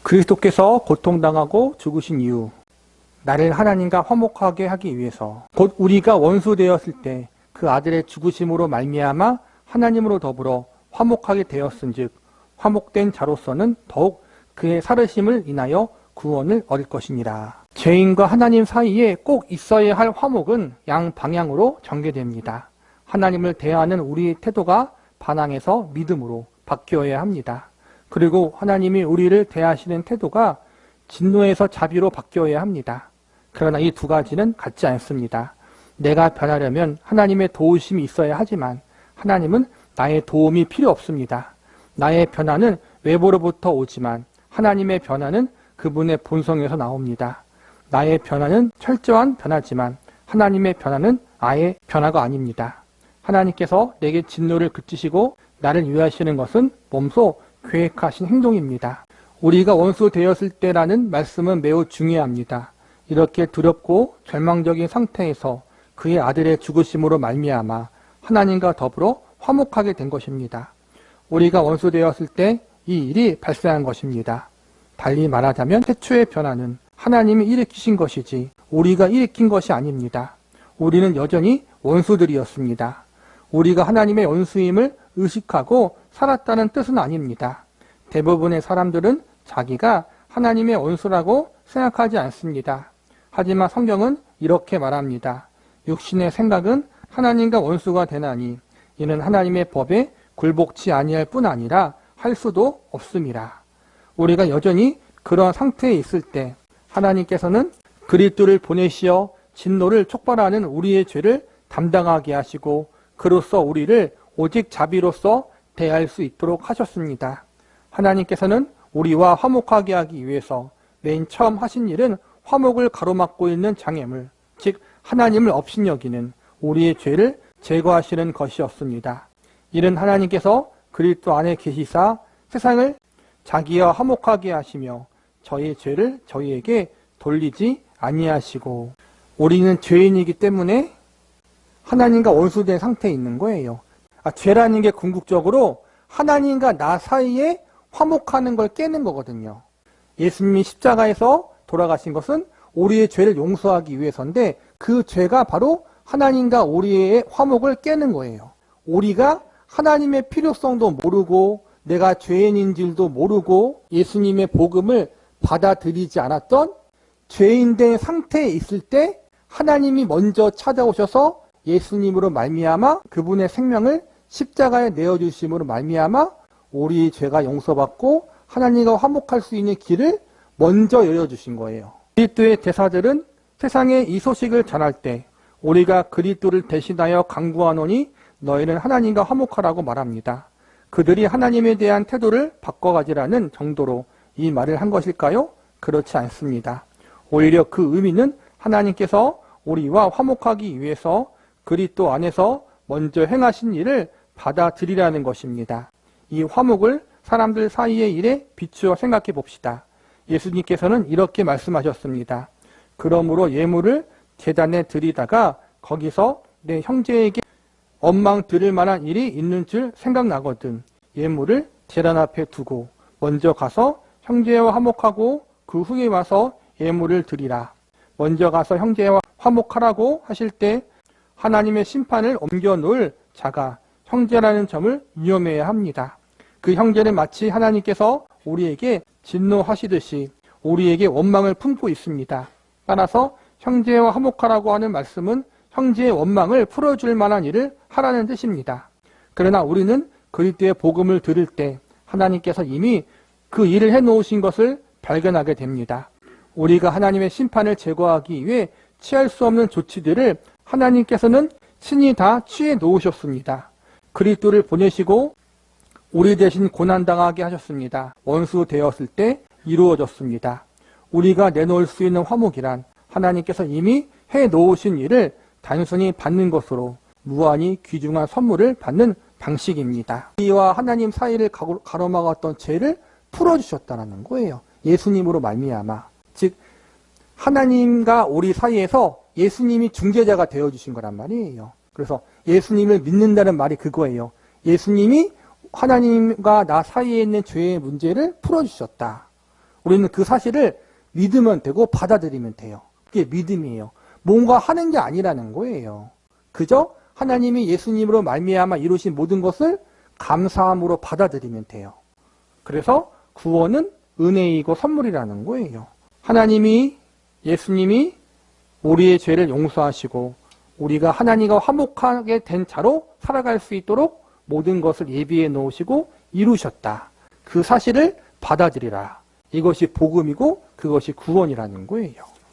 그리스도께서 고통당하고 죽으신 이유, 나를 하나님과 화목하게 하기 위해서, 곧 우리가 원수 되었을 때 그 아들의 죽으심으로 말미암아 하나님으로 더불어 화목하게 되었은즉 화목된 자로서는 더욱 그의 살으심을 인하여 구원을 얻을 것이니라. 죄인과 하나님 사이에 꼭 있어야 할 화목은 양방향으로 전개됩니다. 하나님을 대하는 우리의 태도가 반항해서 믿음으로 바뀌어야 합니다. 그리고 하나님이 우리를 대하시는 태도가 진노에서 자비로 바뀌어야 합니다. 그러나 이 두 가지는 같지 않습니다. 내가 변하려면 하나님의 도우심이 있어야 하지만 하나님은 나의 도움이 필요 없습니다. 나의 변화는 외부로부터 오지만 하나님의 변화는 그분의 본성에서 나옵니다. 나의 변화는 철저한 변화지만 하나님의 변화는 아예 변화가 아닙니다. 하나님께서 내게 진노를 그치시고 나를 위하시는 것은 몸소 계획하신 행동입니다. 우리가 원수 되었을 때라는 말씀은 매우 중요합니다. 이렇게 두렵고 절망적인 상태에서 그의 아들의 죽으심으로 말미암아 하나님과 더불어 화목하게 된 것입니다. 우리가 원수 되었을 때 이 일이 발생한 것입니다. 달리 말하자면 태초의 변화는 하나님이 일으키신 것이지 우리가 일으킨 것이 아닙니다. 우리는 여전히 원수들이었습니다. 우리가 하나님의 원수임을 의식하고 살았다는 뜻은 아닙니다. 대부분의 사람들은 자기가 하나님의 원수라고 생각하지 않습니다. 하지만 성경은 이렇게 말합니다. 육신의 생각은 하나님과 원수가 되나니 이는 하나님의 법에 굴복치 아니할 뿐 아니라 할 수도 없음이라. 우리가 여전히 그런 상태에 있을 때 하나님께서는 그리스도를 보내시어 진노를 촉발하는 우리의 죄를 담당하게 하시고 그로써 우리를 오직 자비로서 대할 수 있도록 하셨습니다. 하나님께서는 우리와 화목하게 하기 위해서 맨 처음 하신 일은 화목을 가로막고 있는 장애물, 즉 하나님을 업신여기는 우리의 죄를 제거하시는 것이었습니다. 이는 하나님께서 그리스도 안에 계시사 세상을 자기와 화목하게 하시며 저희의 죄를 저희에게 돌리지 아니하시고, 우리는 죄인이기 때문에 하나님과 원수된 상태에 있는 거예요. 죄라는 게 궁극적으로 하나님과 나 사이에 화목하는 걸 깨는 거거든요. 예수님이 십자가에서 돌아가신 것은 우리의 죄를 용서하기 위해서인데 그 죄가 바로 하나님과 우리의 화목을 깨는 거예요. 우리가 하나님의 필요성도 모르고 내가 죄인인 줄도 모르고 예수님의 복음을 받아들이지 않았던 죄인된 상태에 있을 때 하나님이 먼저 찾아오셔서 예수님으로 말미암아 그분의 생명을 십자가에 내어주심으로 말미암아 우리 죄가 용서받고 하나님과 화목할 수 있는 길을 먼저 열어주신 거예요. 그리스도의 대사들은 세상에 이 소식을 전할 때 우리가 그리스도를 대신하여 간구하노니 너희는 하나님과 화목하라고 말합니다. 그들이 하나님에 대한 태도를 바꿔가지라는 정도로 이 말을 한 것일까요? 그렇지 않습니다. 오히려 그 의미는 하나님께서 우리와 화목하기 위해서 그리스도 안에서 먼저 행하신 일을 받아들이라는 것입니다. 이 화목을 사람들 사이의 일에 비추어 생각해 봅시다. 예수님께서는 이렇게 말씀하셨습니다. 그러므로 예물을 제단에 드리다가 거기서 내 형제에게 원망 드릴 만한 일이 있는 줄 생각나거든 예물을 제단 앞에 두고 먼저 가서 형제와 화목하고 그 후에 와서 예물을 드리라. 먼저 가서 형제와 화목하라고 하실 때 하나님의 심판을 옮겨놓을 자가 형제라는 점을 유념해야 합니다. 그 형제는 마치 하나님께서 우리에게 진노하시듯이 우리에게 원망을 품고 있습니다. 따라서 형제와 화목하라고 하는 말씀은 형제의 원망을 풀어줄 만한 일을 하라는 뜻입니다. 그러나 우리는 그리스도의 복음을 들을 때 하나님께서 이미 그 일을 해놓으신 것을 발견하게 됩니다. 우리가 하나님의 심판을 제거하기 위해 취할 수 없는 조치들을 하나님께서는 친히 다 취해 놓으셨습니다. 그리스도를 보내시고 우리 대신 고난당하게 하셨습니다. 원수 되었을 때 이루어졌습니다. 우리가 내놓을 수 있는 화목이란 하나님께서 이미 해놓으신 일을 단순히 받는 것으로 무한히 귀중한 선물을 받는 방식입니다. 우리와 하나님 사이를 가로막았던 죄를 풀어주셨다는 거예요. 예수님으로 말미암아. 즉 하나님과 우리 사이에서 예수님이 중재자가 되어주신 거란 말이에요. 그래서 예수님을 믿는다는 말이 그거예요. 예수님이 하나님과 나 사이에 있는 죄의 문제를 풀어주셨다. 우리는 그 사실을 믿으면 되고 받아들이면 돼요. 그게 믿음이에요. 뭔가 하는 게 아니라는 거예요. 그저 하나님이 예수님으로 말미암아 이루신 모든 것을 감사함으로 받아들이면 돼요. 그래서 구원은 은혜이고 선물이라는 거예요. 하나님이, 예수님이 우리의 죄를 용서하시고 우리가 하나님과 화목하게 된 자로 살아갈 수 있도록 모든 것을 예비해 놓으시고 이루셨다. 그 사실을 받아들이라. 이것이 복음이고 그것이 구원이라는 거예요.